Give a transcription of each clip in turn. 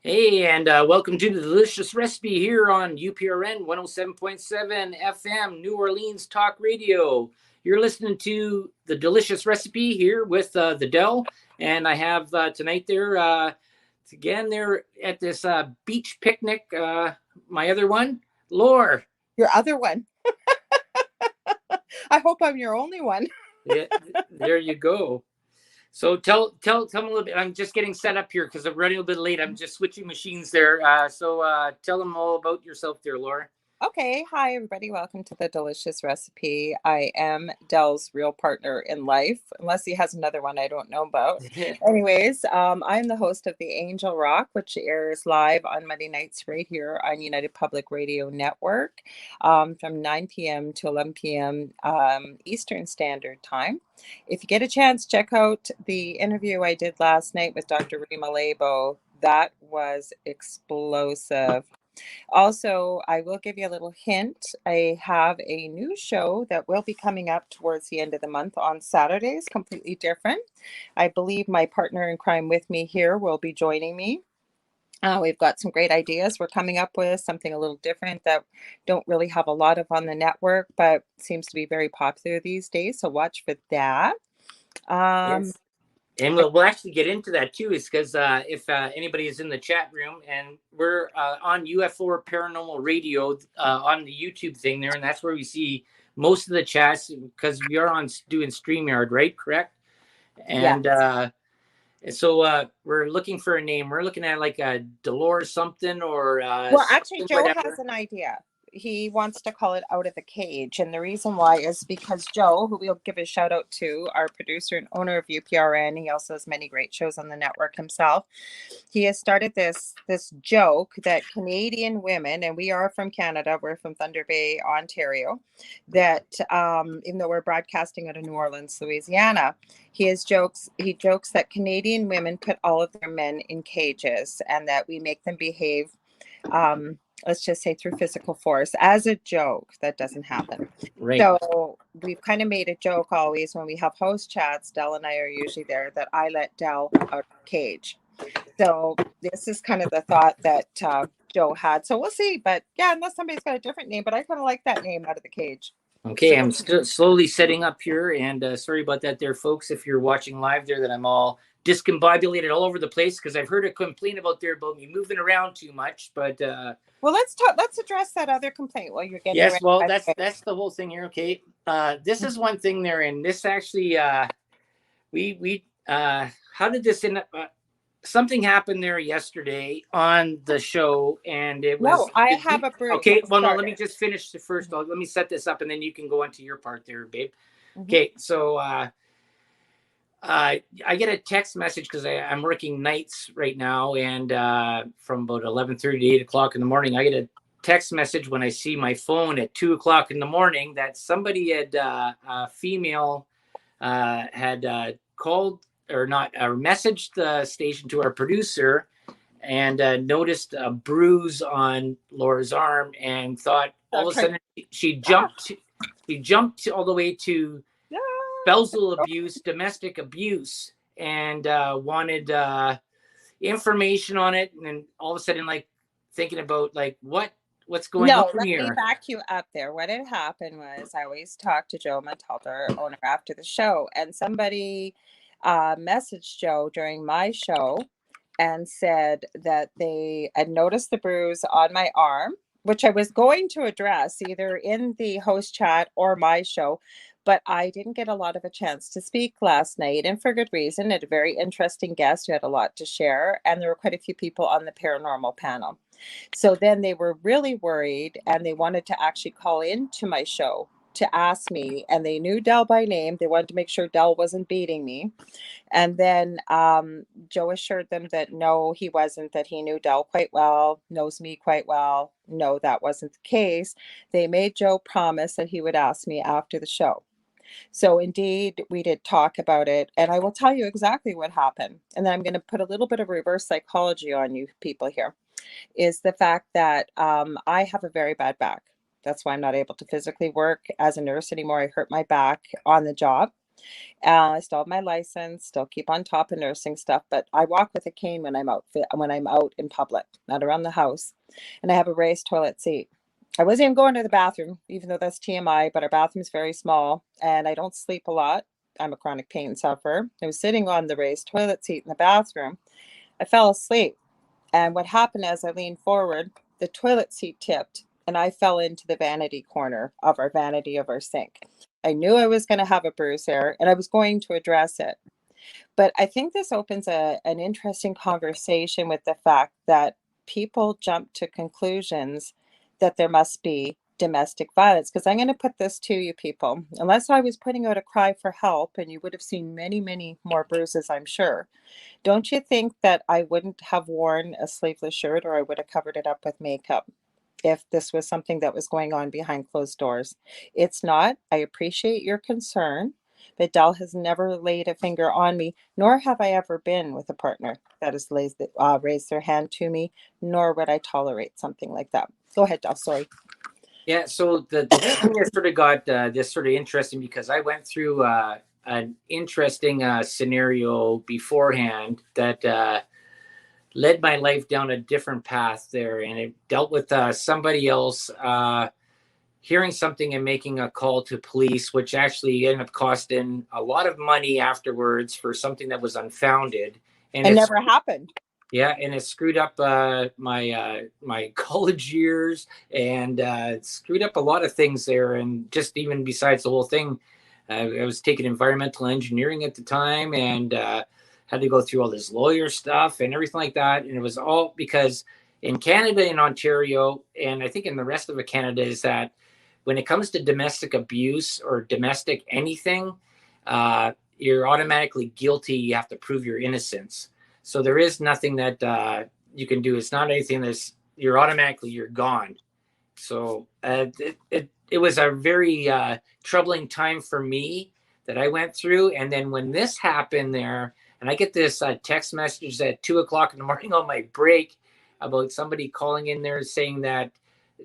Hey, and welcome to the Delicious Recipe here on UPRN 107.7 FM, New Orleans Talk Radio. You're listening to the Delicious Recipe here with the Dell, and I have tonight there again there at this beach picnic. My other one, Lore. Your other one. I hope I'm your only one. Yeah, there you go. So tell me a little bit. I'm just getting set up here because I'm running a bit late. I'm just switching machines there. So tell them all about yourself there, Laura. Okay. Hi, everybody. Welcome to the Delicious Recipe. I am Dell's real partner in life, unless he has another one I don't know about. Anyways, I'm the host of The Angel Rock, which airs live on Monday nights right here on United Public Radio Network from 9 p.m. to 11 p.m. Eastern Standard Time. If you get a chance, check out the interview I did last night with Dr. Rima Labo. That was explosive. Also, I will give you a little hint. I have a new show that will be coming up towards the end of the month on Saturdays, completely different. I believe my partner in crime with me here will be joining me. We've got some great ideas. We're coming up with something a little different that don't really have a lot of on the network, but seems to be very popular these days. So watch for that. Um, Yes. And we'll actually get into that too, is because if anybody is in the chat room, and we're on UFO Paranormal Radio on the YouTube thing there, and that's where we see most of the chats because we are on doing StreamYard, right? Correct? yeah. And so we're looking for a name. We're looking at like a Dolores something or Well, actually, something, Joe has whatever. an idea. He wants to call it Out of the Cage. And the reason why is because Joe, who we'll give a shout out to, our producer and owner of UPRN, he also has many great shows on the network himself. He has started this joke that Canadian women, and we are from Canada, we're from Thunder Bay, Ontario, that even though we're broadcasting out of New Orleans, Louisiana, he jokes that Canadian women put all of their men in cages and that we make them behave, let's just say, through physical force as a joke. That doesn't happen. Right. So we've kind of made a joke always when we have host chats. Dell and I are usually there that I let Dell out of the cage. So this is kind of the thought that Joe had. So we'll see. But yeah, unless somebody's got a different name, but I kind of like that name, Out of the Cage. Okay, I'm slowly setting up here, and sorry about that, there, folks. If you're watching live, there, that I'm all discombobulated all over the place because I've heard a complaint about me moving around too much. But well, let's talk. Let's address that other complaint while you're getting yes, ready. well, that's the whole thing here. Okay, this is one thing there, and this actually, we how did this end up? Something happened there yesterday on the show, and it was No, I have a brew. okay. Let's Well, no, start let me it. just finish the first. Let me set this up, and then you can go into your part there, babe. Mm-hmm. Okay, so I get a text message because I'm working nights right now, and from about 11:30 to 8 o'clock in the morning, I get a text message when I see my phone at 2 o'clock in the morning that somebody had a female had called or not messaged the station to our producer and noticed a bruise on Laura's arm and thought all of a sudden she jumped all the way to spousal abuse, domestic abuse, and wanted information on it. And then all of a sudden, like thinking about like what's going No, on let me here. back you up there. What had happened was I always talk to Joe Montalto, our owner, after the show, and somebody messaged Joe during my show and said that they had noticed the bruise on my arm, which I was going to address either in the host chat or my show, but I didn't get a lot of a chance to speak last night, and for good reason. I had a very interesting guest who had a lot to share, and there were quite a few people on the paranormal panel. So then they were really worried and they wanted to actually call into my show to ask me, and they knew Dell by name. They wanted to make sure Dell wasn't beating me. And then Joe assured them that no, he wasn't, that he knew Dell quite well, knows me quite well. No, that wasn't the case. They made Joe promise that he would ask me after the show. So indeed, we did talk about it, and I will tell you exactly what happened. And then I'm going to put a little bit of reverse psychology on you people here, is the fact that I have a very bad back. That's why I'm not able to physically work as a nurse anymore. I hurt my back on the job. I still have my license, still keep on top of nursing stuff, but I walk with a cane when I'm out in public, not around the house. And I have a raised toilet seat. I wasn't even going to the bathroom, even though that's TMI, but our bathroom's very small and I don't sleep a lot. I'm a chronic pain sufferer. I was sitting on the raised toilet seat in the bathroom. I fell asleep. And what happened as I leaned forward, the toilet seat tipped and I fell into the vanity corner of our vanity of our sink. I knew I was going to have a bruise there and I was going to address it. But I think this opens an interesting conversation with the fact that people jump to conclusions that there must be domestic violence. Because I'm going to put this to you people, unless I was putting out a cry for help, and you would have seen many, many more bruises, I'm sure. Don't you think that I wouldn't have worn a sleeveless shirt or I would have covered it up with makeup if this was something that was going on behind closed doors? It's not. I appreciate your concern, but Dell has never laid a finger on me, nor have I ever been with a partner that has raised their hand to me, nor would I tolerate something like that. Go ahead, Dell. Sorry. Yeah, so the thing that sort of got this sort of interesting because I went through an interesting scenario beforehand that led my life down a different path there, and it dealt with somebody else hearing something and making a call to police, which actually ended up costing a lot of money afterwards for something that was unfounded. And It it's never happened. yeah, and it screwed up my college years, and it screwed up a lot of things there. And just even besides the whole thing, I was taking environmental engineering at the time, and had to go through all this lawyer stuff and everything like that. And it was all because in Canada, in Ontario, and I think in the rest of Canada, is that when it comes to domestic abuse or domestic anything, you're automatically guilty. You have to prove your innocence. So there is nothing that you can do. It's not anything that's you're gone. So it was a very troubling time for me that I went through. And then when this happened there, and I get this text message at 2 o'clock in the morning on my break about somebody calling in there saying that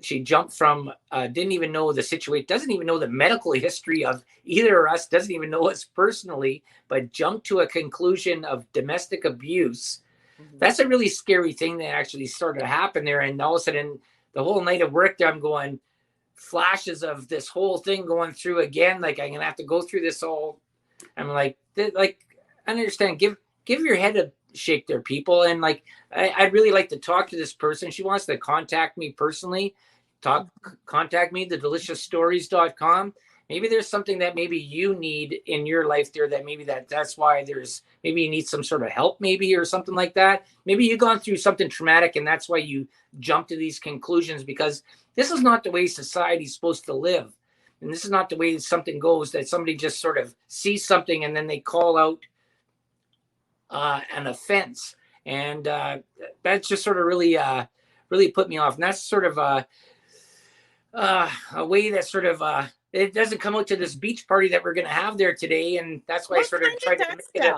she jumped from didn't even know the situation, doesn't even know the medical history of either of us, doesn't even know us personally, but jumped to a conclusion of domestic abuse. Mm-hmm. That's a really scary thing that actually started to happen there. And all of a sudden, the whole night of work there, I'm going flashes of this whole thing going through again. Like I'm gonna have to go through this all. I'm like I understand. Give your head a shake there, people. And like I'd really like to talk to this person. She wants to contact me personally. Contact me, thedeliciousstories.com. Maybe there's something that maybe you need in your life there that maybe that's why maybe you need some sort of help, maybe, or something like that. Maybe you've gone through something traumatic and that's why you jump to these conclusions, because this is not the way society's supposed to live. And this is not the way something goes, that somebody just sort of sees something and then they call out an offense. And that's just sort of really put me off. And that's sort of a way that sort of it doesn't come out to this beach party that we're going to have there today. And that's why I sort of tried to make it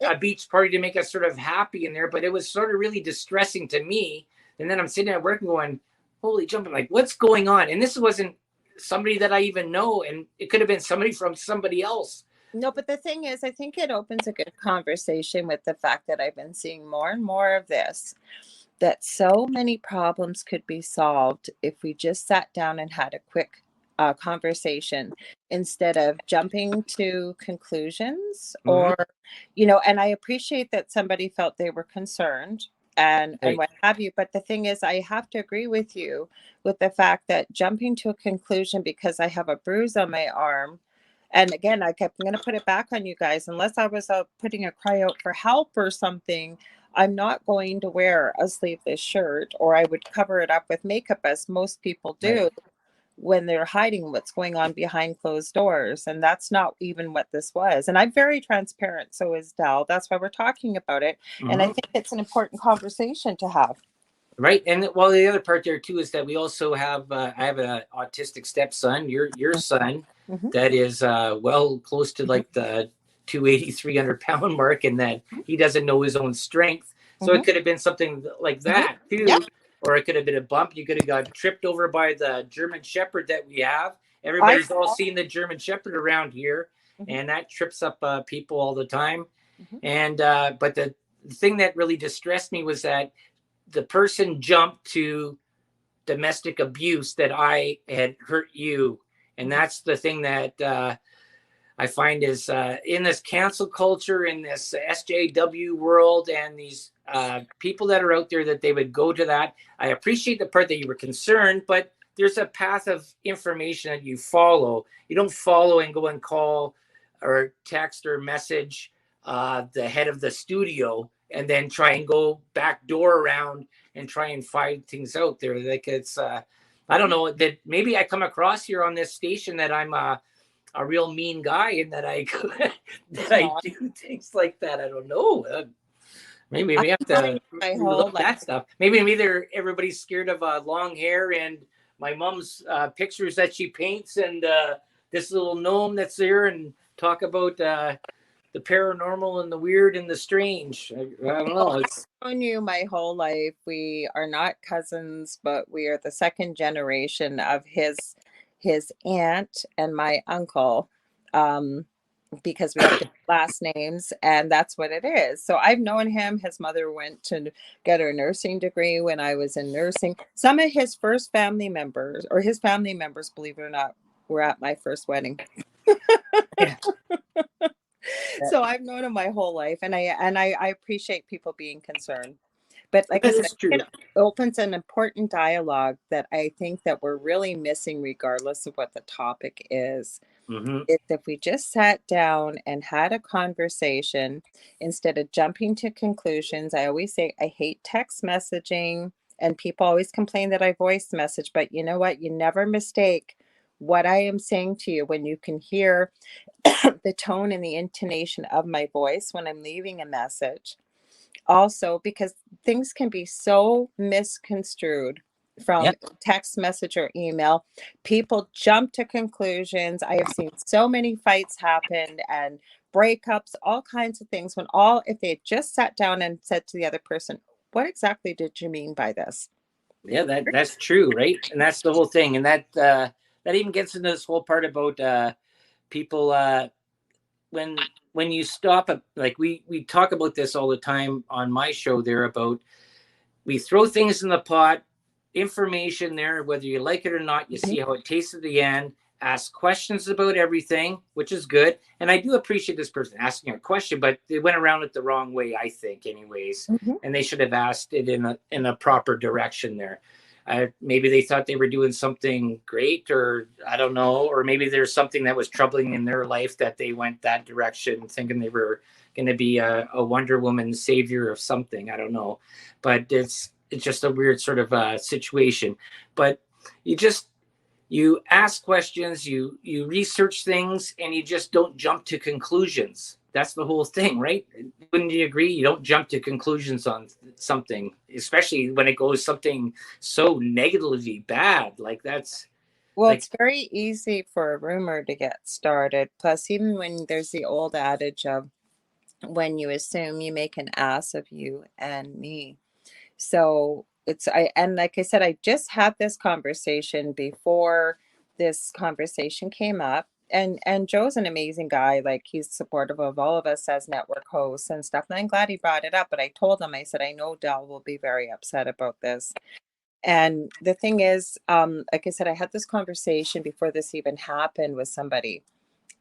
a beach party to make us sort of happy in there. But it was sort of really distressing to me. And then I'm sitting at work and going, holy jumping, like, what's going on? And this wasn't somebody that I even know. And it could have been somebody from somebody else. No, but the thing is, I think it opens a good conversation with the fact that I've been seeing more and more of this, that so many problems could be solved if we just sat down and had a quick conversation instead of jumping to conclusions. Mm-hmm. Or, and I appreciate that somebody felt they were concerned and what have you. But the thing is, I have to agree with you with the fact that jumping to a conclusion because I have a bruise on my arm. And again, I'm going to put it back on you guys. Unless I was putting a cry out for help or something, I'm not going to wear a sleeveless shirt, or I would cover it up with makeup as most people do when they're hiding what's going on behind closed doors. And that's not even what this was. And I'm very transparent. So is Dal. That's why we're talking about it. Mm-hmm. And I think it's an important conversation to have. Right. And well, the other part there too is that we also have, I have an autistic stepson, your son, mm-hmm. that is well close to like the 280, 300 pound mark, and that he doesn't know his own strength. So mm-hmm. it could have been something like that too. Yep. Or it could have been a bump. You could have got tripped over by the German Shepherd that we have. Everybody's all seen the German Shepherd around here. and that trips up people all the time. Mhm. And but the thing that really distressed me was that the person jumped to domestic abuse, that I had hurt you. And that's the thing that I find is in this cancel culture, in this SJW world, and these people that are out there, that they would go to that. I appreciate the part that you were concerned, but there's a path of information that you follow. You don't follow and go and call or text or message the head of the studio and then try and go back door around and try and find things out there. Like it's, I don't know, that maybe I come across here on this station that I'm a real mean guy, and that I that I do things like that. I don't know. Maybe we have to look at that stuff. Maybe either everybody's scared of long hair and my mom's pictures that she paints, and this little gnome that's there, and talk about the paranormal and the weird and the strange. I don't know. It's I've known you my whole life. We are not cousins, but we are the second generation of his aunt and my uncle, because we have different last names, and that's what it is. So I've known him. His mother went to get her nursing degree when I was in nursing. Some of his first family members, or his family members, believe it or not, were at my first wedding. yeah. So I've known him my whole life, and I appreciate people being concerned. But like I said, it opens an important dialogue that I think that we're really missing, regardless of what the topic is. Mm-hmm. Is if we just sat down and had a conversation instead of jumping to conclusions. I always say I hate text messaging, and people always complain that I voice message, but you know what? You never mistake what I am saying to you when you can hear the tone and the intonation of my voice when I'm leaving a message. Also, because things can be so misconstrued from text message or email, people jump to conclusions. I have seen so many fights happen and breakups, all kinds of things, when if they just sat down and said to the other person, what exactly did you mean by this? Yeah, that's true, right? And that's the whole thing. And that even gets into this whole part about people when you stop at, like we talk about this all the time on my show there, about we throw things in the pot, information there, whether you like it or not, you see how it tastes at the end, ask questions about everything, which is good. And I do appreciate this person asking a question, but they went around it the wrong way, I think, anyways. And they should have asked it in a proper direction there. Maybe they thought they were doing something great, or I don't know, or maybe there's something that was troubling in their life that they went that direction, thinking they were going to be a Wonder Woman savior of something. I don't know, but it's just a weird sort of situation. But you ask questions, you research things, and you just don't jump to conclusions. That's the whole thing, right? Wouldn't you agree? You don't jump to conclusions on something, especially when it goes something so negatively bad. Like that's it's very easy for a rumor to get started. Plus, even when there's the old adage of when you assume, you make an ass of you and me. So and like I said, I just had this conversation before this conversation came up. And Joe's an amazing guy. Like, he's supportive of all of us as network hosts and stuff. And I'm glad he brought it up. But I told him, I said, I know Del will be very upset about this. And the thing is, like I said, I had this conversation before this even happened with somebody,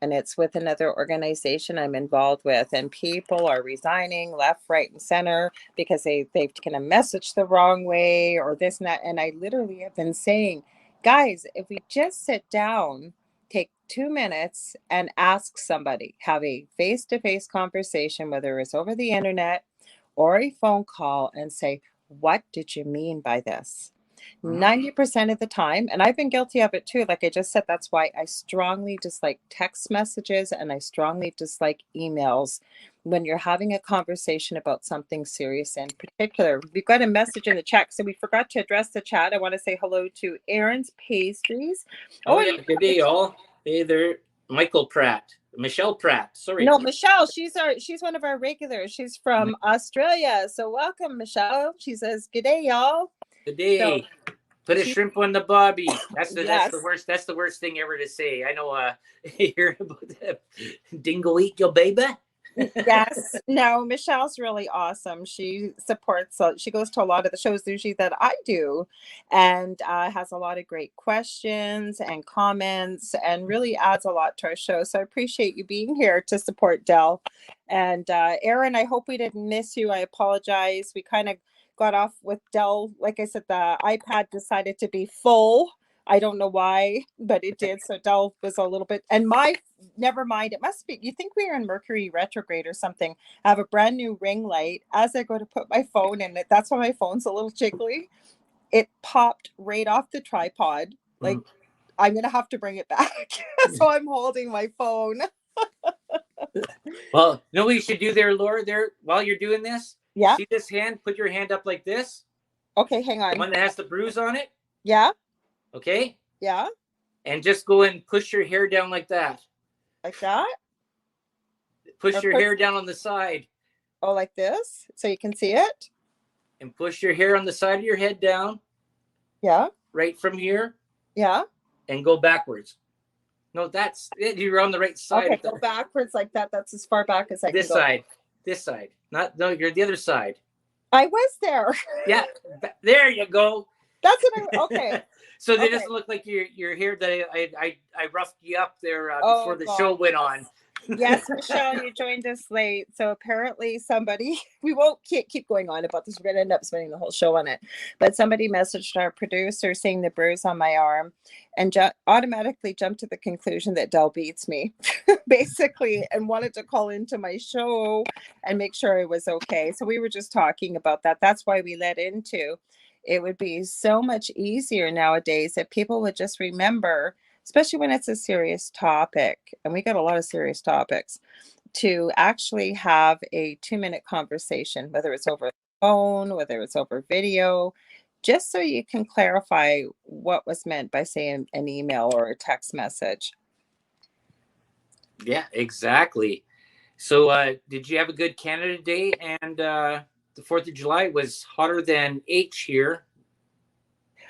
and it's with another organization I'm involved with, and people are resigning left, right, and center because they've taken a message the wrong way, or this and that. And I literally have been saying, guys, if we just sit down, take 2 minutes and ask somebody, have a face-to-face conversation, whether it's over the internet or a phone call, and say, what did you mean by this? 90% of the time, and I've been guilty of it too, like I just said, that's why I strongly dislike text messages and I strongly dislike emails when you're having a conversation about something serious in particular. We've got a message in the chat, so we forgot to address the chat. I want to say hello to Aaron's Pastries. Yeah, good day, all. Hey there, Michael Pratt. Michelle Pratt. Sorry. No, Michelle, she's one of our regulars. She's from Australia. So welcome, Michelle. She says, good day, y'all. Good day. Put a shrimp on the bobby. That's Yes. the worst. That's the worst thing ever to say. I know. Hear about that? Dingo eat your baby. Yes. No, Michelle's really awesome. She supports, she goes to a lot of the shows usually that I do, and has a lot of great questions and comments and really adds a lot to our show. So I appreciate you being here to support Dell. And Aaron, I hope we didn't miss you. I apologize. We kind of got off with Dell. Like I said, the iPad decided to be full. I don't know why, but it did. So Dell was a little bit, and my, never mind. It must be, you think we are in Mercury retrograde or something. I have a brand new ring light. As I go to put my phone in it, that's why my phone's a little jiggly. It popped right off the tripod. Like, I'm going to have to bring it back. So I'm holding my phone. Well, you know what you should do there, Laura, there, while you're doing this? Yeah. See this hand? Put your hand up like this. Okay, hang on. The one that has the bruise on it. Yeah. Okay. Yeah. And just go and push your hair down like that. Like that? Push your hair down on the side. Oh, like this? So you can see it? And push your hair on the side of your head down. Yeah. Right from here. Yeah. And go backwards. No, that's it. You're on the right side. Okay, go backwards like that. That's as far back as I can go. This side. This side. Not, no, you're the other side. I was there. Yeah. There you go. That's what I, okay. So it doesn't look like your hair that I roughed you up there before the show went on. Yes, Michelle, you joined us late. So apparently somebody, we won't keep going on about this. We're going to end up spending the whole show on it. But somebody messaged our producer seeing the bruise on my arm and automatically jumped to the conclusion that Dell beats me, basically, and wanted to call into my show and make sure it was okay. So we were just talking about that. That's why we led into it would be so much easier nowadays if people would just remember, especially when it's a serious topic, and we got a lot of serious topics, to actually have a 2-minute conversation, whether it's over the phone, whether it's over video, just so you can clarify what was meant by saying an email or a text message. Yeah, exactly. So did you have a good Canada Day? And the 4th of July was hotter than H here.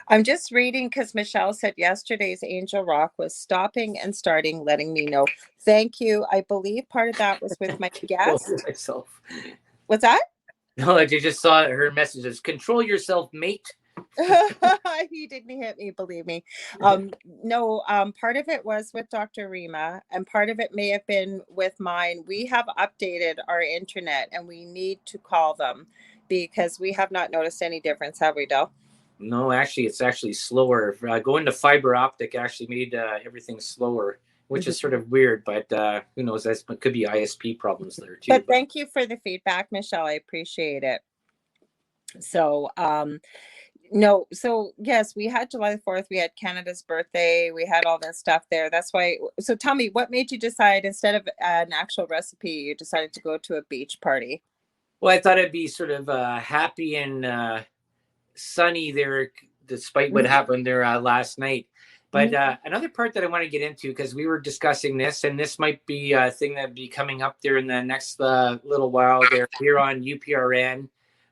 I'm just reading because Michelle said yesterday's Angel Rock was stopping and starting, letting me know. Thank you. I believe part of that was with my guest. Myself. What's that? No, I just saw her messages. Control yourself, mate. He didn't hit me, believe me. No, part of it was with Dr. Rima, and part of it may have been with mine. We have updated our internet, and we need to call them because we have not noticed any difference, have we, Del? No, actually, it's actually slower. Going to fiber optic actually made everything slower, which is sort of weird, but who knows? That could be ISP problems there too. But thank you for the feedback, Michelle. I appreciate it. So, no, so yes, we had July 4th, we had Canada's birthday, we had all that stuff there. That's why, so tell me, what made you decide instead of an actual recipe, you decided to go to a beach party? Well, I thought it'd be sort of happy and sunny there, despite what happened there last night. But another part that I want to get into, because we were discussing this, and this might be a thing that'd be coming up there in the next little while there here on UPRN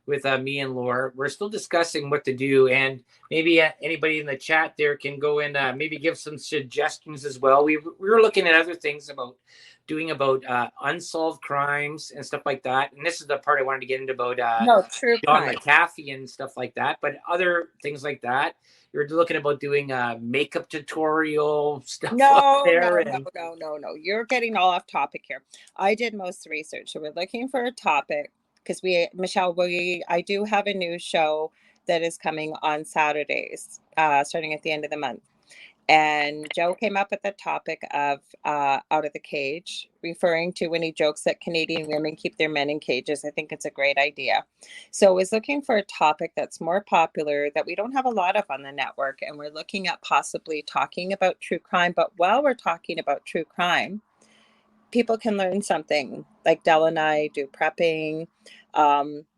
with me and Laura. We're still discussing what to do, and maybe anybody in the chat there can go in, maybe give some suggestions as well. We were looking at other things about unsolved crimes and stuff like that. And this is the part I wanted to get into about true John crime. McAfee and stuff like that, but other things like that. You're looking about doing makeup tutorial stuff. No, there no. You're getting all off topic here. I did most research. So we're looking for a topic because Michelle, I do have a new show that is coming on Saturdays, starting at the end of the month. And Joe came up with the topic of out of the cage, referring to when he jokes that Canadian women keep their men in cages. I think it's a great idea. So I was looking for a topic that's more popular that we don't have a lot of on the network. And we're looking at possibly talking about true crime. But while we're talking about true crime, people can learn something. Like Del and I do prepping.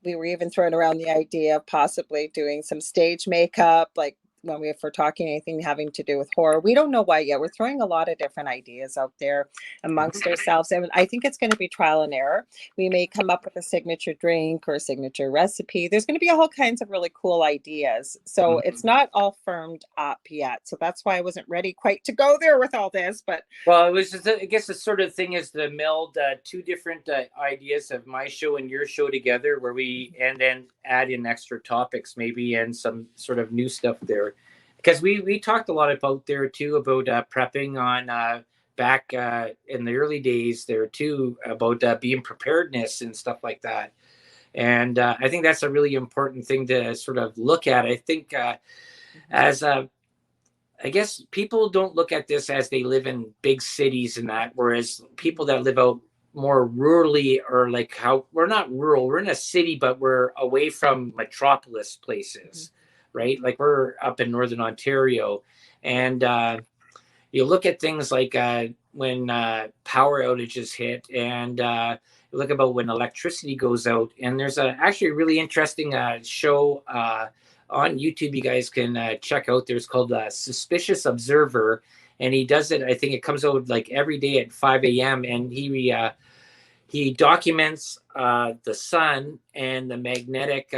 We were even throwing around the idea of possibly doing some stage makeup, like if we're talking anything having to do with horror. We don't know why yet. We're throwing a lot of different ideas out there amongst ourselves, and I think it's going to be trial and error. We may come up with a signature drink or a signature recipe. There's going to be all kinds of really cool ideas. So it's not all firmed up yet. So that's why I wasn't ready quite to go there with all this. But well, it was just, I guess the sort of thing is to meld two different ideas of my show and your show together, where we and then add in extra topics maybe and some sort of new stuff there, because we talked a lot about there too about prepping on back in the early days there too about being preparedness and stuff like that, and I think that's a really important thing to sort of look at. I think as I guess people don't look at this as they live in big cities and that, whereas people that live out more rurally or like how we're not rural, we're in a city, but we're away from metropolis places, right? Like we're up in Northern Ontario. And you look at things like when power outages hit and you look about when electricity goes out. And there's actually a really interesting show on YouTube you guys can check out. There's called Suspicious Observer, and he does it. I think it comes out like every day at 5 a.m. and he documents the sun and the magnetic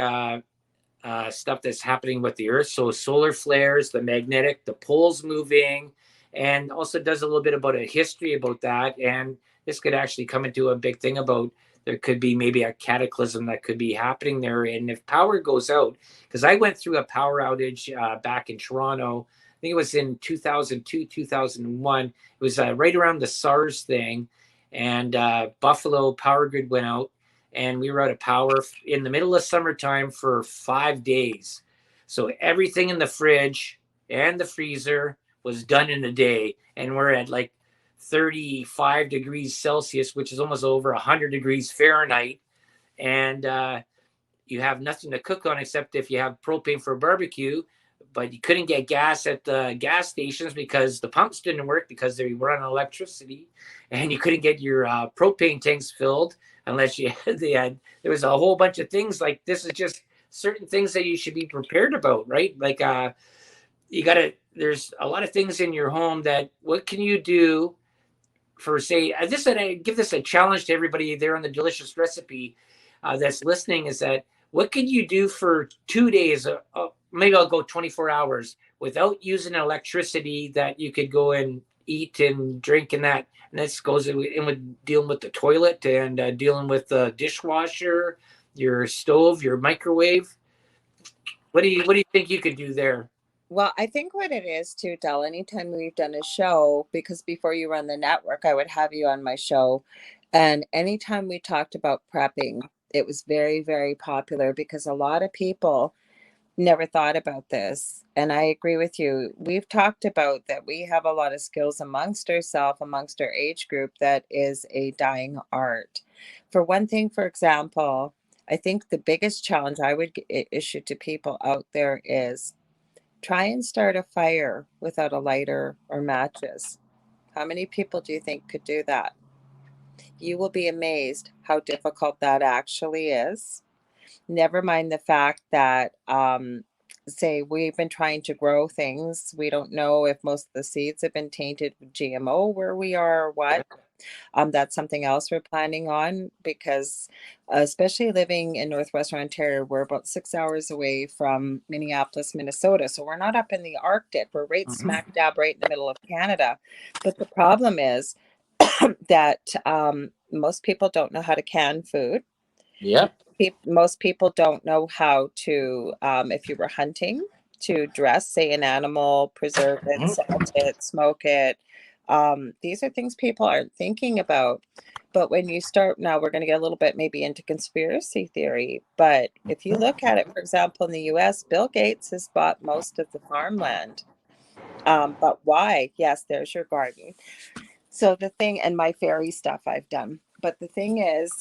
stuff that's happening with the Earth. So solar flares, the magnetic, the poles moving, and also does a little bit about a history about that. And this could actually come into a big thing about there could be maybe a cataclysm that could be happening there. And if power goes out, because I went through a power outage back in Toronto, I think it was in 2002, 2001. It was right around the SARS thing. And Buffalo Power Grid went out, and we were out of power in the middle of summertime for 5 days. So everything in the fridge and the freezer was done in a day. And we're at like 35 degrees Celsius, which is almost over 100 degrees Fahrenheit. And you have nothing to cook on except if you have propane for barbecue. But you couldn't get gas at the gas stations because the pumps didn't work because they were on electricity. And you couldn't get your propane tanks filled unless you had, there was a whole bunch of things like this is just certain things that you should be prepared about, right? Like you gotta, there's a lot of things in your home that what can you do for say this, and I give this a challenge to everybody there on the delicious recipe that's listening, is that what can you do for 2 days, maybe I'll go 24 hours without using electricity, that you could go and eat and drink and that. And this goes in with dealing with the toilet and dealing with the dishwasher, your stove, your microwave. What do you think you could do there? well, I think what it is too, Del, anytime we've done a show, because before you run the network, I would have you on my show. And anytime we talked about prepping, it was very, very popular because a lot of people never thought about this. And I agree with you. We've talked about that we have a lot of skills amongst ourselves, amongst our age group, that is a dying art. For one thing, for example, I think the biggest challenge I would issue to people out there is try and start a fire without a lighter or matches. How many people do you think could do that? You will be amazed how difficult that actually is. Never mind the fact that, say, we've been trying to grow things. We don't know if most of the seeds have been tainted with GMO where we are or what. That's something else we're planning on because, especially living in Northwestern Ontario, we're about 6 hours away from Minneapolis, Minnesota. So we're not up in the Arctic. We're right smack dab right in the middle of Canada. But the problem is that most people don't know how to can food. Yep. Most people don't know how to, if you were hunting, to dress, say, an animal, preserve it, salt it, smoke it. These are things people aren't thinking about. But when you start, now we're going to get a little bit maybe into conspiracy theory. But if you look at it, for example, in the US, Bill Gates has bought most of the farmland. But why? Yes, there's your garden. So the thing, and my fairy stuff I've done. But the thing is,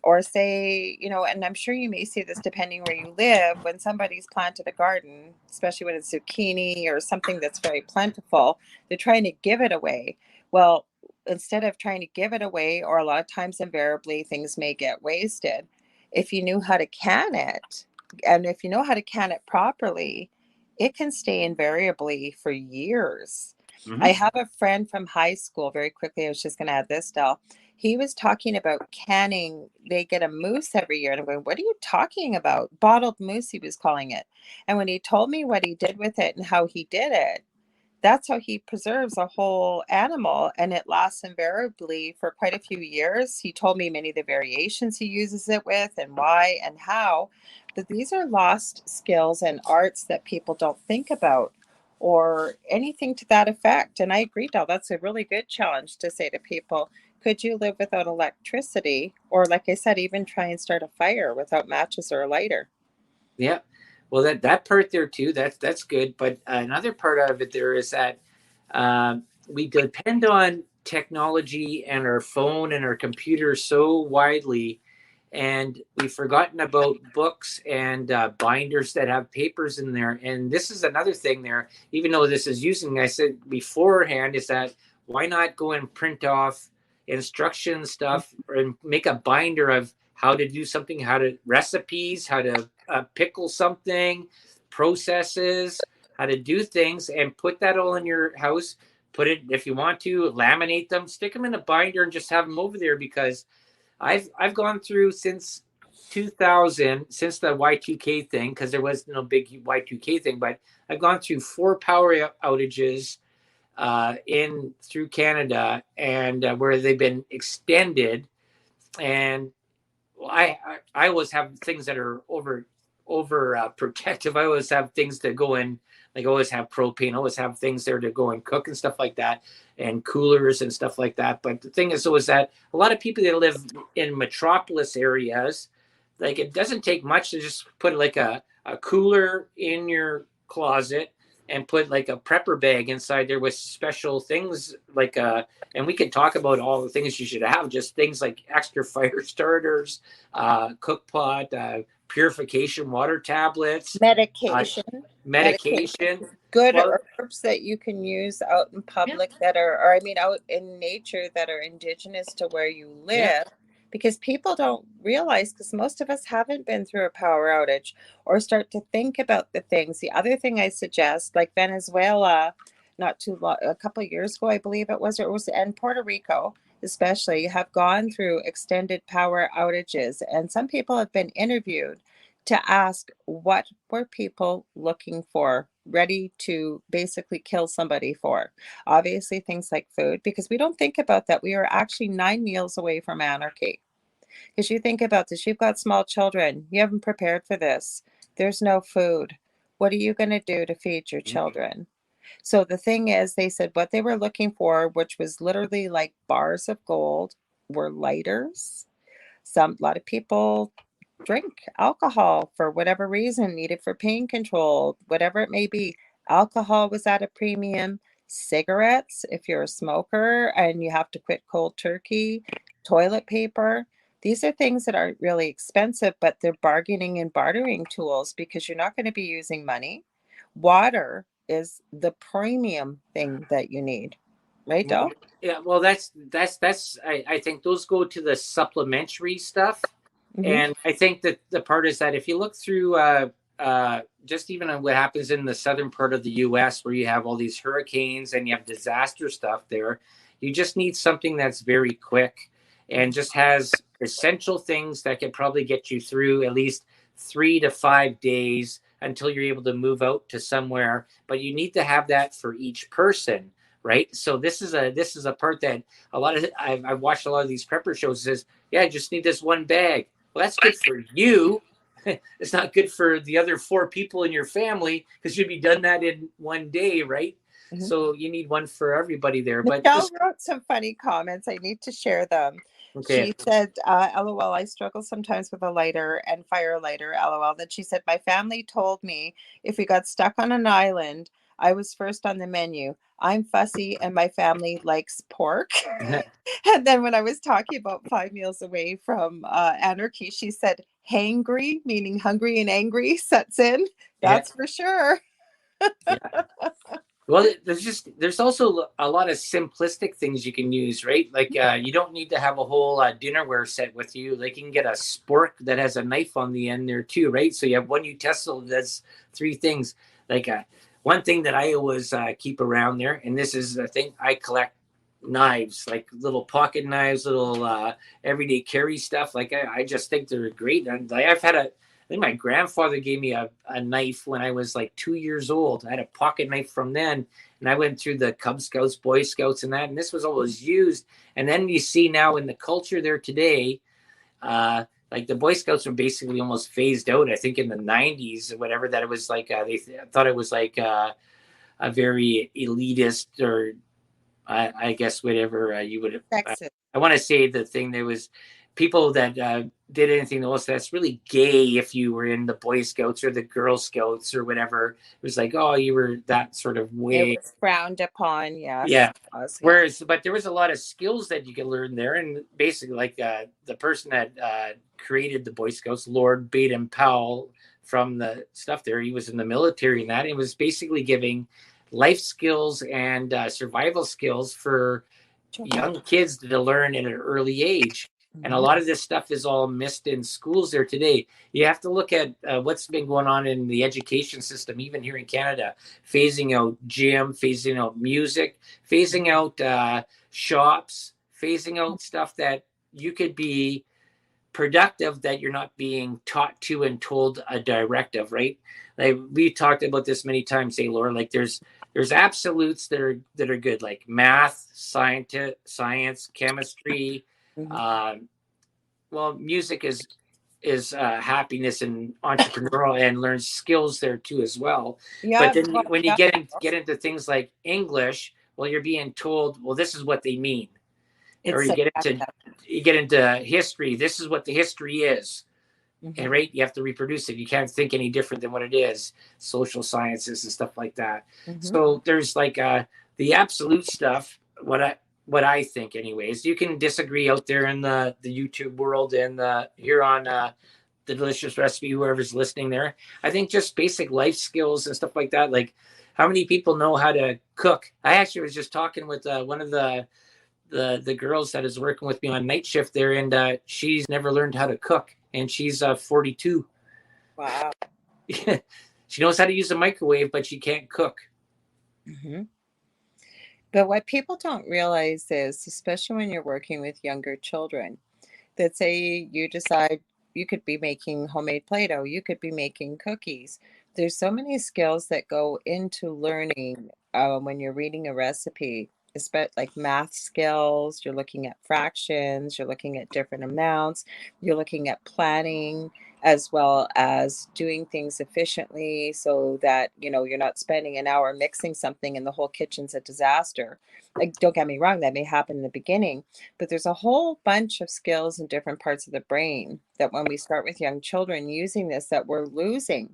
or say, and I'm sure you may see this depending where you live, when somebody's planted a garden, especially when it's zucchini or something that's very plentiful, they're trying to give it away. Well, instead of trying to give it away, or a lot of times invariably things may get wasted, if you knew how to can it, and if you know how to can it properly, it can stay invariably for years. I Hmm. have a friend from high school, very quickly, I was just going to add this, Del. He was talking about canning. They get a moose every year. And I'm going, what are you talking about? Bottled moose, he was calling it. And when he told me what he did with it and how he did it, that's how he preserves a whole animal, and it lasts invariably for quite a few years. He told me many of the variations he uses it with and why and how. But these are lost skills and arts that people don't think about or anything to that effect. And I agree, Del, that's a really good challenge to say to people, could you live without electricity? Or, like I said, even try and start a fire without matches or a lighter. Yeah. Well, that part there too, that's good. But another part of it there is that we depend on technology and our phone and our computer so widely, and we've forgotten about books and binders that have papers in there. And this is another thing there. Even though this is using, I said beforehand, is that why not go and print off instruction stuff and make a binder of how to do something, how to recipes, how to pickle something, processes, how to do things, and put that all in your house. Put it, if you want to, laminate them, stick them in a binder, and just have them over there. Because I've gone through since 2000, since the Y2K thing, because there was no big Y2K thing, but I've gone through 4 power outages in through Canada, and where they've been extended. And I always have things that are over protective. I always have things to go in, like I always have propane, I always have things there to go and cook and stuff like that, and coolers and stuff like that. But the thing is always that a lot of people that live in metropolis areas, like it doesn't take much to just put like a cooler in your closet and put like a prepper bag inside there with special things like and we can talk about all the things you should have, just things like extra fire starters, cook pot, purification water tablets, uh, Medication, medication, medication. good Well, herbs that you can use out in yeah, public that are, or I mean, out in nature that are indigenous to where you yeah, live, because people don't realize, because most of us haven't been through a power outage or start to think about the things. The other thing I suggest, like Venezuela, not too long, a couple of years ago, I believe it was, and Puerto Rico especially, have gone through extended power outages, and some people have been interviewed to ask what were people looking for, ready to basically kill somebody for. Obviously, things like food, because we don't think about that. We are actually 9 meals away from anarchy. Because you think about this, you've got small children, you haven't prepared for this, there's no food. What are you going to do to feed your children? So the thing is, they said what they were looking for, which was literally like bars of gold, were lighters. A lot of people drink alcohol for whatever reason, needed for pain control, whatever it may be. Alcohol was at a premium. Cigarettes, if you're a smoker and you have to quit cold turkey, toilet paper. These are things that aren't really expensive, but they're bargaining and bartering tools because you're not going to be using money. Water is the premium thing that you need, right, well, Del? yeah. Well, that's. I think those go to the supplementary stuff. Hmm. And I think that the part is that if you look through just even on what happens in the southern part of the US, where you have all these hurricanes and you have disaster stuff there, you just need something that's very quick and just has essential things that can probably get you through at least 3 to 5 days until you're able to move out to somewhere. But you need to have that for each person. Right. So this is a part that a lot of I've watched a lot of these prepper shows says, yeah, I just need this one bag. Well, that's good for you. It's not good for the other 4 people in your family because you'd be done that in one day, right? So you need one for everybody there. But Michelle just wrote some funny comments. I need to share them. okay. She said, LOL, I struggle sometimes with a lighter and fire lighter, LOL. Then she said, my family told me if we got stuck on an island, I was first on the menu. I'm fussy and my family likes pork. And then when I was talking about 5 meals away from anarchy, she said, hangry, meaning hungry and angry, sets in. Yeah, That's for sure. yeah. Well, there's also a lot of simplistic things you can use, right? Like you don't need to have a whole dinnerware set with you. Like you can get a spork that has a knife on the end there too, right? So you have one utensil that's 3 things. like one thing that I always keep around there, and this is the thing, I collect knives, like little pocket knives, little everyday carry stuff. Like I just think they're great. And like, I think my grandfather gave me a knife when I was like 2 years old. I had a pocket knife from then, and I went through the Cub Scouts, Boy Scouts, and that. And this was always used. And then you see now in the culture there today, like the Boy Scouts were basically almost phased out. I think in the '90s or whatever, that it was like thought it was like a very elitist, or I guess whatever you would. Texas. I want to say the thing there was people that did anything else that's really gay. If you were in the Boy Scouts or the Girl Scouts or whatever, it was like, oh, you were that sort of It way. was frowned upon. Yes. Yeah. It was, yeah. Whereas, but there was a lot of skills that you could learn there, and basically, like the person that created the Boy Scouts, Lord Baden Powell, from the stuff there, he was in the military, and that it was basically giving life skills and survival skills for young kids to learn at an early age. And a lot of this stuff is all missed in schools there today. You have to look at what's been going on in the education system, even here in Canada, phasing out gym, phasing out music, phasing out shops, phasing out stuff that you could be productive, that you're not being taught to and told a directive, right? Like we talked about this many times, say, Laura, like there's absolutes that are good, like math, science, chemistry. Well, music is happiness and entrepreneurial, and learns skills there too as well. Yeah. But then when you get into things like English, well, you're being told, well, this is what they mean. Or you get into history. This is what the history is. And right, you have to reproduce it. You can't think any different than what it is. Social sciences and stuff like that. So there's like the absolute stuff. What I think, anyways. You can disagree out there in the YouTube world and here on the Delicious Recipe, whoever's listening there. I think just basic life skills and stuff like that. Like, how many people know how to cook? I actually was just talking with one of the girls that is working with me on night shift there, and she's never learned how to cook, and she's 42. Wow. She knows how to use a microwave, but she can't cook. But what people don't realize is, especially when you're working with younger children, that say you decide you could be making homemade Play-Doh, you could be making cookies. There's so many skills that go into learning when you're reading a recipe, especially like math skills. You're looking at fractions, you're looking at different amounts, you're looking at planning, as well as doing things efficiently so that you're not spending an hour mixing something and the whole kitchen's a disaster. Like, don't get me wrong, that may happen in the beginning, but there's a whole bunch of skills in different parts of the brain that when we start with young children using this, that we're losing,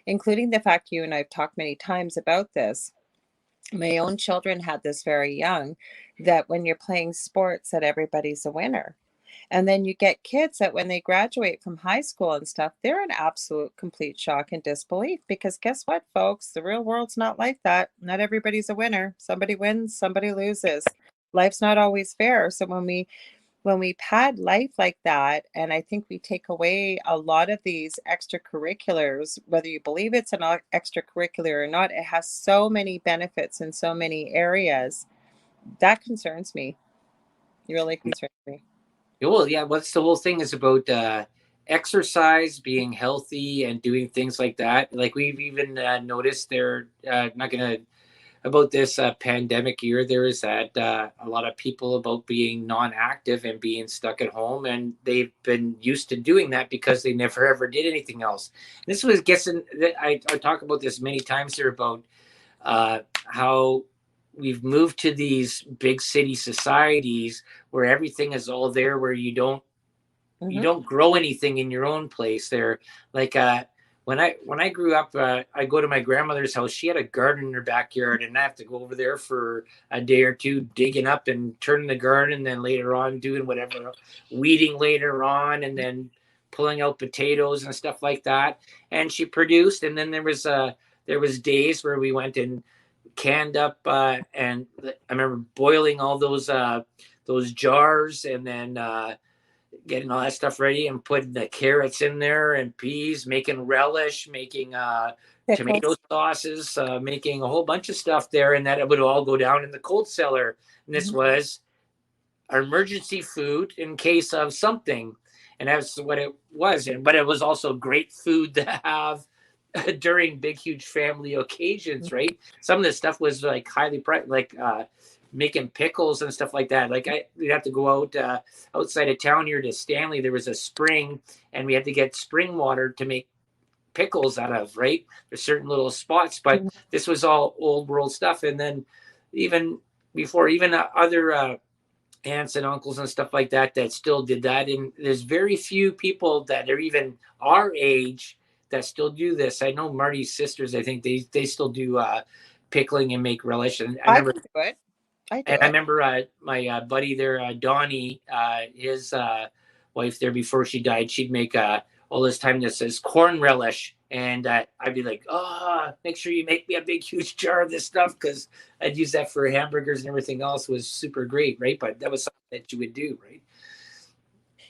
including the fact you and I've talked many times about this. My own children had this very young, that when you're playing sports, that everybody's a winner. And then you get kids that when they graduate from high school and stuff, they're in absolute complete shock and disbelief, because guess what, folks? The real world's not like that. Not everybody's a winner. Somebody wins, somebody loses. Life's not always fair. So when we pad life like that, and I think we take away a lot of these extracurriculars, whether you believe it's an extracurricular or not, it has so many benefits in so many areas. That concerns me. It really concerns me. Well, yeah, what's the whole thing is about exercise, being healthy, and doing things like that. Like we've even noticed they're not going to, about this pandemic year, there is that a lot of people about being non-active and being stuck at home, and they've been used to doing that because they never ever did anything else. This was guessing that I talk about this many times here about how we've moved to these big city societies where everything is all there, where you don't grow anything in your own place there. Like when I grew up, I go to my grandmother's house. She had a garden in her backyard, and I have to go over there for a day or two, digging up and turning the garden, and then later on doing whatever, weeding later on, and then pulling out potatoes and stuff like that. And she produced, and then there was days where we went and canned up, and I remember boiling all those jars, and then getting all that stuff ready and putting the carrots in there and peas, making relish, making tomato Pickles. sauces, making a whole bunch of stuff there, and that it would all go down in the cold cellar. And this Mhm. was our emergency food in case of something, and that's what it was. And but it was also great food to have during big, huge family occasions, right? Some of this stuff was like highly priced, like making pickles and stuff like that. Like we'd have to go out outside of town here to Stanley. There was a spring, and we had to get spring water to make pickles out of. Right, there's certain little spots, but this was all old world stuff. And then even before, even other aunts and uncles and stuff like that that still did that. And there's very few people that are even our age that still do this. I know Marty's sisters, I think they still do pickling and make relish. And I I remember can do it. I do and I it. remember my buddy there, Donnie, his wife there before she died, she'd make all this time that says corn relish. And I'd be like, oh, make sure you make me a big, huge jar of this stuff, because I'd use that for hamburgers and everything else. Was super great, right? But that was something that you would do, right?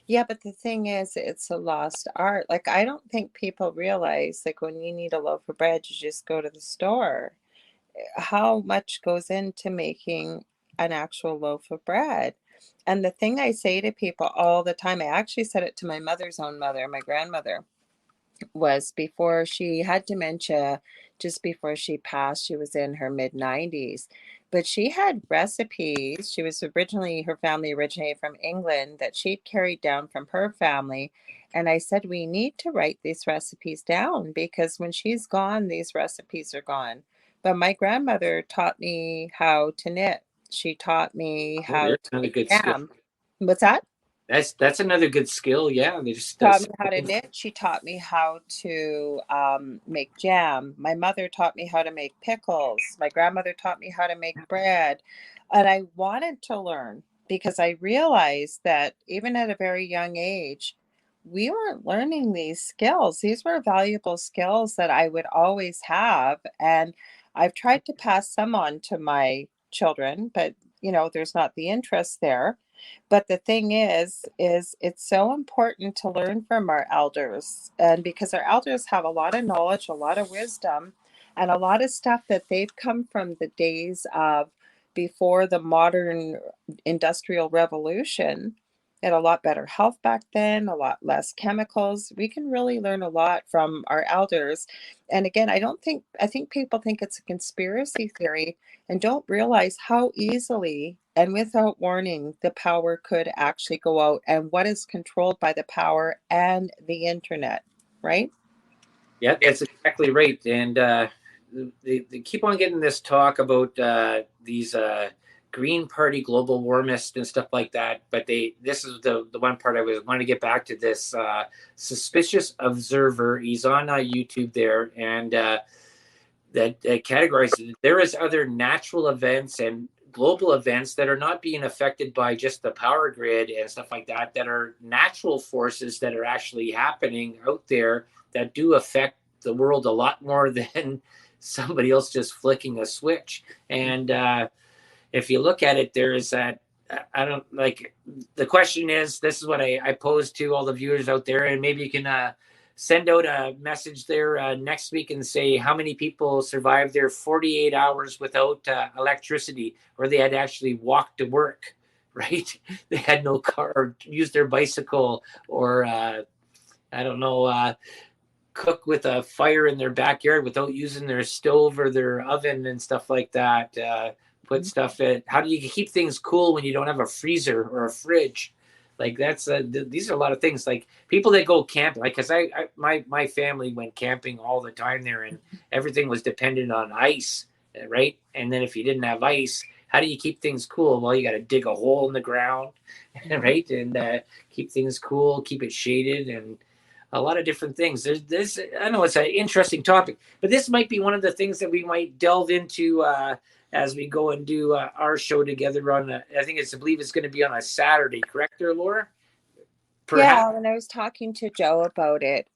Yeah, but the thing is, it's a lost art. Like, I don't think people realize, like, when you need a loaf of bread, you just go to the store. How much goes into making an actual loaf of bread? And the thing I say to people all the time, I actually said it to my mother's own mother, my grandmother, was before she had dementia, just before she passed. She was in her mid 90s, but she had recipes. She was originally, her family originated from England, that she'd carried down from her family. And I said, we need to write these recipes down, because when she's gone, these recipes are gone. But my grandmother taught me how to knit. She taught me Oh, how there's to another make good skill. jam. What's that? That's another good skill. Yeah, they just Taught me how to knit. She taught me how to make jam. My mother taught me how to make pickles. My grandmother taught me how to make bread. And I wanted to learn, because I realized that even at a very young age, we weren't learning these skills. These were valuable skills that I would always have. And I've tried to pass some on to my children, but there's not the interest there. But the thing is it's so important to learn from our elders, and because our elders have a lot of knowledge, a lot of wisdom, and a lot of stuff that they've come from the days of before the modern industrial revolution. Had a lot better health back then, a lot less chemicals. We can really learn a lot from our elders. And again, I think people think it's a conspiracy theory and don't realize how easily and without warning the power could actually go out, and what is controlled by the power and the internet, right? Yeah, that's exactly right. And they keep on getting this talk about these Green Party global warmists and stuff like that. But this is the one part I was wanting to get back to. This suspicious observer. He's on YouTube there, and that categorizes there is other natural events and global events that are not being affected by just the power grid and stuff like that, that are natural forces that are actually happening out there that do affect the world a lot more than somebody else just flicking a switch. And if you look at it, there is that. I don't like the question is, this is what I pose to all the viewers out there, and maybe you can send out a message there next week and say how many people survived their 48 hours without electricity, or they had actually walked to work, right? They had no car, or used their bicycle, or I don't know, cook with a fire in their backyard without using their stove or their oven and stuff like that. Put stuff in. How do you keep things cool when you don't have a freezer or a fridge? Like that's these are a lot of things. Like people that go camping, like because my family went camping all the time there, and everything was dependent on ice, right? And then if you didn't have ice, how do you keep things cool? Well, you got to dig a hole in the ground, right, and keep things cool, keep it shaded, and a lot of different things. There's this. I know it's an interesting topic, but this might be one of the things that we might delve into as we go and do our show together on. I think I believe it's going to be on a Saturday, correct, there, Laura? Perhaps. Yeah, when I was talking to Joe about it,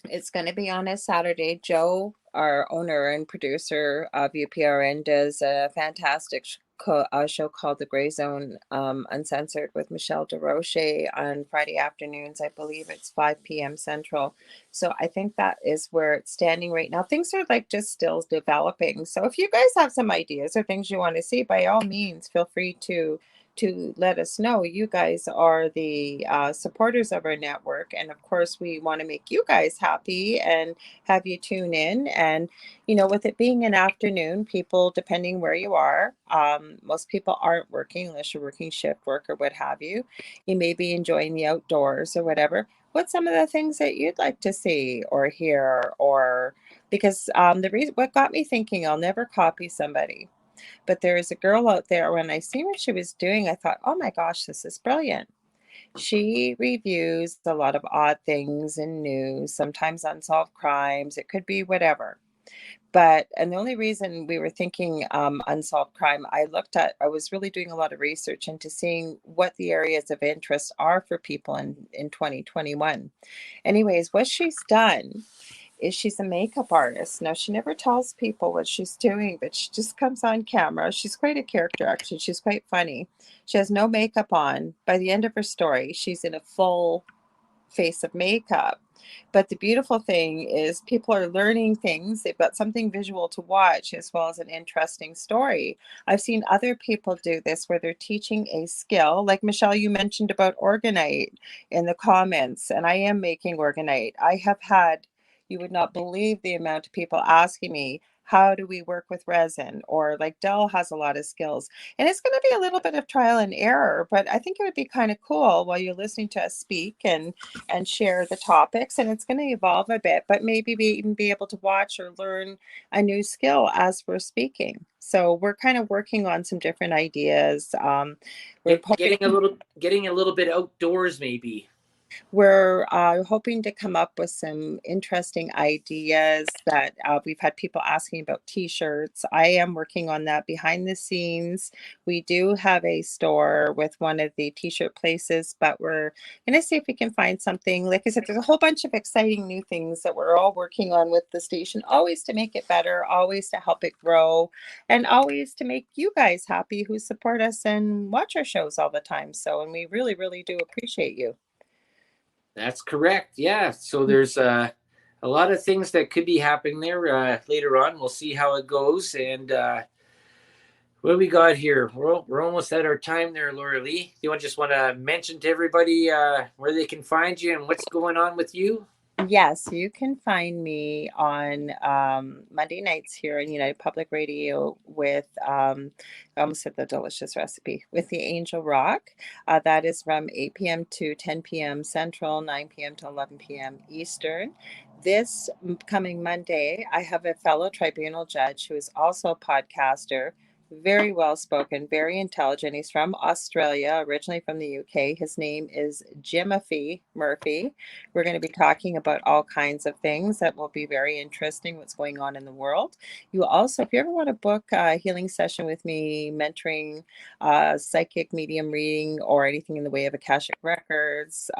it's going to be on a Saturday. Joe, our owner and producer of UPRN, does a fantastic a show called The Gray Zone Uncensored with Michelle DeRoche on Friday afternoons. I believe it's 5 p.m. Central. So I think that is where it's standing right now. Things are like just still developing. So if you guys have some ideas or things you want to see, by all means, feel free to let us know. You guys are the supporters of our network, and of course we want to make you guys happy and have you tune in. And with it being an afternoon, people, depending where you are, most people aren't working unless you're working shift work or what have you. You may be enjoying the outdoors or whatever. What's some of the things that you'd like to see or hear? Or because the reason, what got me thinking, I'll never copy somebody, but there is a girl out there, when I seen what she was doing, I thought, oh my gosh, this is brilliant. She reviews a lot of odd things in news, sometimes unsolved crimes. It could be whatever. And the only reason we were thinking unsolved crime, I was really doing a lot of research into seeing what the areas of interest are for people in 2021. Anyways, what she's done is she's a makeup artist. Now, she never tells people what she's doing, but she just comes on camera. She's quite a character, actually. She's quite funny. She has no makeup on. By the end of her story, she's in a full face of makeup. But the beautiful thing is people are learning things. They've got something visual to watch as well as an interesting story. I've seen other people do this where they're teaching a skill. Like Michelle, you mentioned about Organite in the comments, and I am making Organite. I have had, you would not believe the amount of people asking me, how do we work with resin? Or like Dell has a lot of skills. And it's going to be a little bit of trial and error, but I think it would be kind of cool while you're listening to us speak and share the topics. And it's going to evolve a bit, but maybe we even be able to watch or learn a new skill as we're speaking. So we're kind of working on some different ideas. We're hoping, getting a little bit outdoors, maybe. we're hoping to come up with some interesting ideas that we've had people asking about t-shirts. I am working on that behind the scenes. We do have a store with one of the t-shirt places, but we're going to see if we can find something. Like I said, there's a whole bunch of exciting new things that we're all working on with the station, always to make it better, always to help it grow, and always to make you guys happy who support us and watch our shows all the time. So, and we really, really do appreciate you. That's correct. Yeah. So there's a lot of things that could be happening there later on. We'll see how it goes. And what do we got here? We're almost at our time there, Lorilei. You just want to mention to everybody where they can find you and what's going on with you? Yes, you can find me on Monday nights here on United Public Radio with, I almost said the delicious recipe, with the Angel Rock. That is from 8 p.m. to 10 p.m. Central, 9 p.m. to 11 p.m. Eastern. This coming Monday, I have a fellow tribunal judge who is also a podcaster, very well spoken, very intelligent. He's from Australia, originally from the UK. His name is Jimothy Murphy. We're going to be talking about all kinds of things that will be very interesting, what's going on in the world. You also, if you ever want to book a healing session with me, mentoring, psychic medium reading, or anything in the way of Akashic records,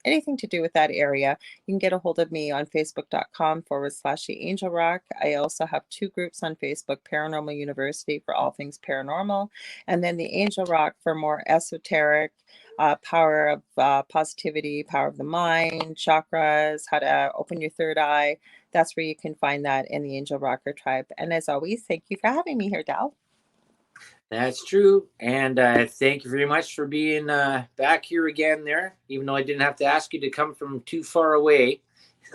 anything to do with that area, you can get a hold of me on facebook.com/the Angel Rock. I also have two groups on Facebook, Paranormal University for all things paranormal, and then the Angel Rock for more esoteric, power of positivity, power of the mind, chakras, how to open your third eye. That's where you can find that in the Angel Rocker tribe. And as always, thank you for having me here, Dal. That's true. And thank you very much for being back here again there, even though I didn't have to ask you to come from too far away.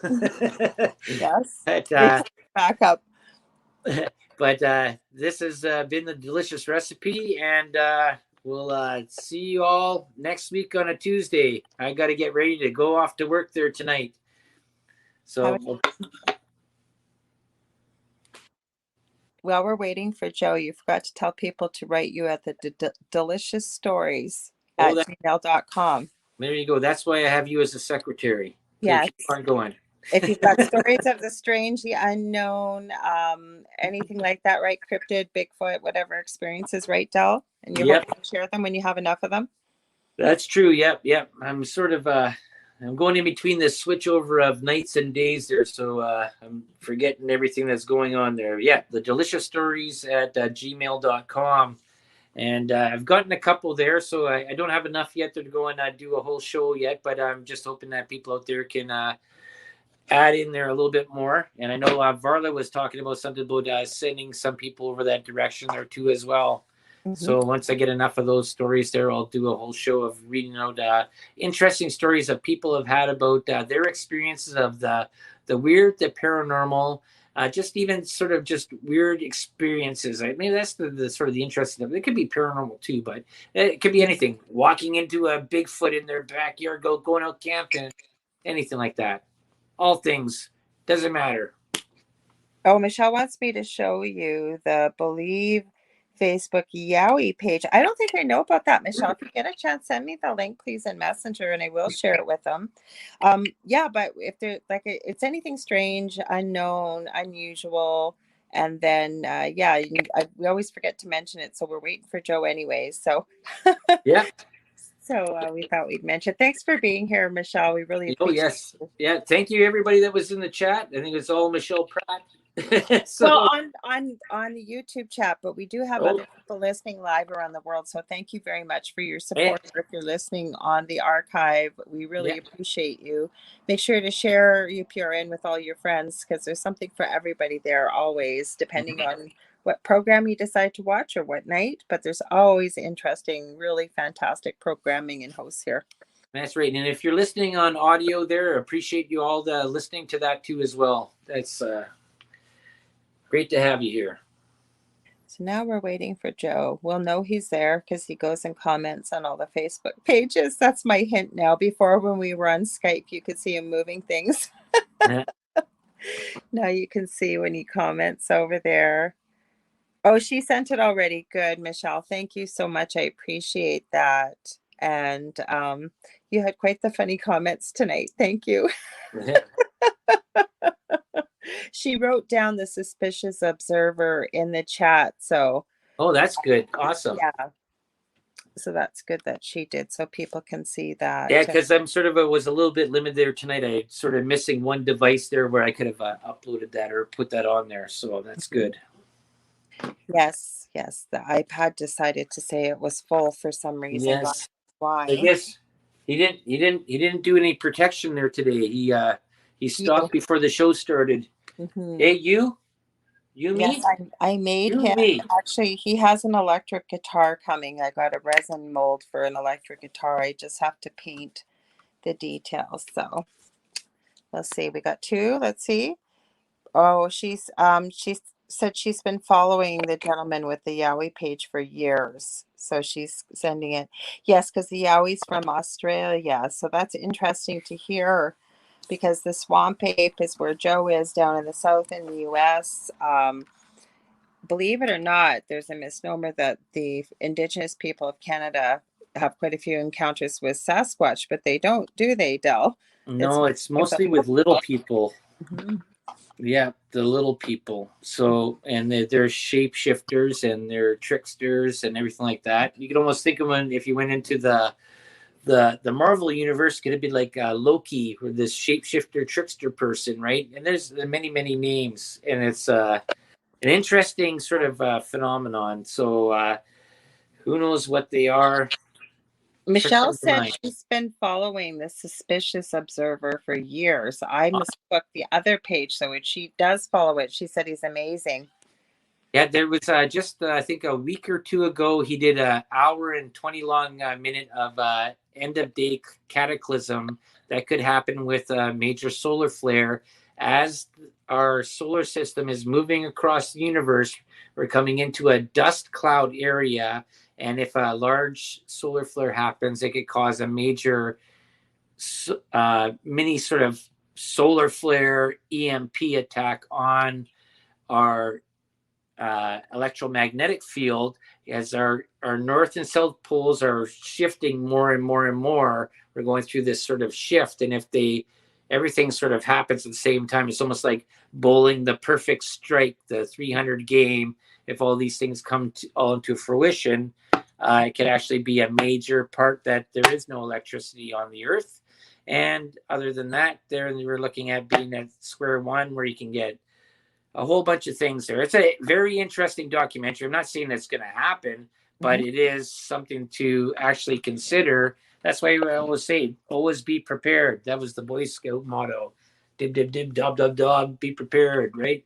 Yes. But, back up. But this has been the delicious recipe, and we'll see you all next week on a Tuesday. I got to get ready to go off to work there tonight. So while we're waiting for Joe, you forgot to tell people to write you at the delicious stories at gmail.com. There you go. That's why I have you as a secretary. Yeah. Keep on going. If you've got stories of the strange, the unknown, anything like that, right? Cryptid, Bigfoot, whatever experiences, right, Del? And you hope to share them when you have enough of them? That's true. Yep. I'm sort of I'm going in between this switchover of nights and days there, so I'm forgetting everything that's going on there. Yeah, the delicious stories at gmail.com. And I've gotten a couple there, so I don't have enough yet to go and do a whole show yet. But I'm just hoping that people out there can add in there a little bit more. And I know Varla was talking about something about sending some people over that direction there too as well. So once I get enough of those stories there, I'll do a whole show of reading out interesting stories that people have had about their experiences of the weird, the paranormal, just even sort of just weird experiences. I mean, that's the sort of the interesting of it. It could be paranormal too, but it could be anything. Walking into a Bigfoot in their backyard, going out camping, anything like that. All things, doesn't matter. Oh, Michelle wants me to show you the Believe Facebook Yowie page. I don't think I know about that, Michelle. If you get a chance, send me the link, please, in Messenger, and I will share it with them. Yeah, but if there like it's anything strange, unknown, unusual, and then yeah, we always forget to mention it, so we're waiting for Joe anyways. So yeah. So we thought we'd mention. Thanks for being here, Michelle. We really appreciate. Oh yes, yeah. Thank you, everybody that was in the chat. I think it's all Michelle Pratt. So well, on the YouTube chat, but we do have other people listening live around the world. So thank you very much for your support. If you're listening on the archive, we really appreciate you. Make sure to share UPRN with all your friends, because there's something for everybody there always, depending on what program you decide to watch or what night. But there's always interesting, really fantastic programming and hosts here. That's right. And if you're listening on audio there, appreciate you all listening to that too as well. That's great to have you here. So now we're waiting for Joe. We'll know he's there because he goes and comments on all the Facebook pages. That's my hint now. Before, when we were on Skype, you could see him moving things. Now you can see when he comments over there. Oh, she sent it already. Good, Michelle. Thank you so much. I appreciate that. And you had quite the funny comments tonight. Thank you. She wrote down the suspicious observer in the chat. So, oh, that's good. Awesome. Yeah. So that's good that she did, so people can see that. Yeah, because I'm sort of was a little bit limited there tonight. I sort of missing one device there where I could have uploaded that or put that on there. So that's good. Yes, the iPad decided to say it was full for some reason. Yes. Why? I guess he didn't do any protection there today. He stopped before the show started. Hey, you yes, I made him. Actually, he has an electric guitar coming. I got a resin mold for an electric guitar. I just have to paint the details. So let's see. We got two. Let's see. Oh, she's said she's been following the gentleman with the Yowie page for years. So she's sending it. Yes, because the Yowie's from Australia. So that's interesting to hear, because the swamp ape is where Joe is down in the south in the US. Believe it or not, there's a misnomer that the Indigenous people of Canada have quite a few encounters with Sasquatch, but they don't, do they, Del? No, it's mostly with little people. Yeah, the little people. So, and they're shapeshifters and they're tricksters and everything like that. You could almost think of them if you went into the Marvel universe. Could it be like Loki, or this shapeshifter trickster person, right? And there's many names, and it's an interesting sort of phenomenon. So who knows what they are? Michelle said she's been following the suspicious observer for years. I misbooked the other page, so she does follow it. She said he's amazing. Yeah, there was just I think a week or two ago, he did an hour and 20 long minute of end of day cataclysm that could happen with a major solar flare. As our solar system is moving across the universe, we're coming into a dust cloud area. And if a large solar flare happens, it could cause a major mini sort of solar flare EMP attack on our electromagnetic field. As our north and south poles are shifting more and more and more. We're going through this sort of shift. And if everything sort of happens at the same time, it's almost like bowling the perfect strike, the 300 game. If all these things come all into fruition, it could actually be a major part that there is no electricity on the earth. And other than that, there we're looking at being at square one, where you can get a whole bunch of things there. It's a very interesting documentary. I'm not saying it's going to happen, but it is something to actually consider. That's why I always say, always be prepared. That was the Boy Scout motto. Dib, dib, dib, dob, dob, dob, be prepared, right?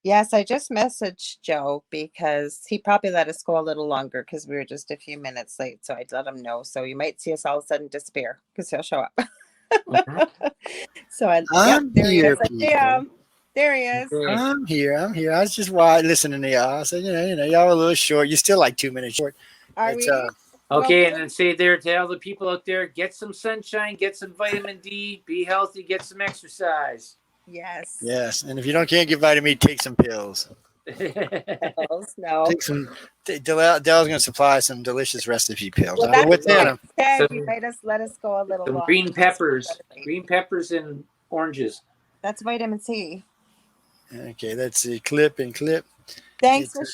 Yes, I just messaged Joe because he probably let us go a little longer because we were just a few minutes late. So I let him know. So you might see us all of a sudden disappear because he'll show up. Mhm. So I'm there he here, is. I see people. him. There he is. Okay. I'm here. I was just listening to y'all. So y'all are a little short. You're still like 2 minutes short. Are It's we? Okay, Well, and then say there to all the people out there, get some sunshine, get some vitamin D, be healthy, get some exercise. yes. yes. And if you can't get vitamin D, take some pills. Pills, no. Take some. Dell's going to supply some delicious recipe pills. Well, I mean, that's within what them. I said. You some might us let us go a little some longer. green peppers and oranges. That's vitamin C. Okay, let's see. Clip and clip. Thanks, It's Michelle.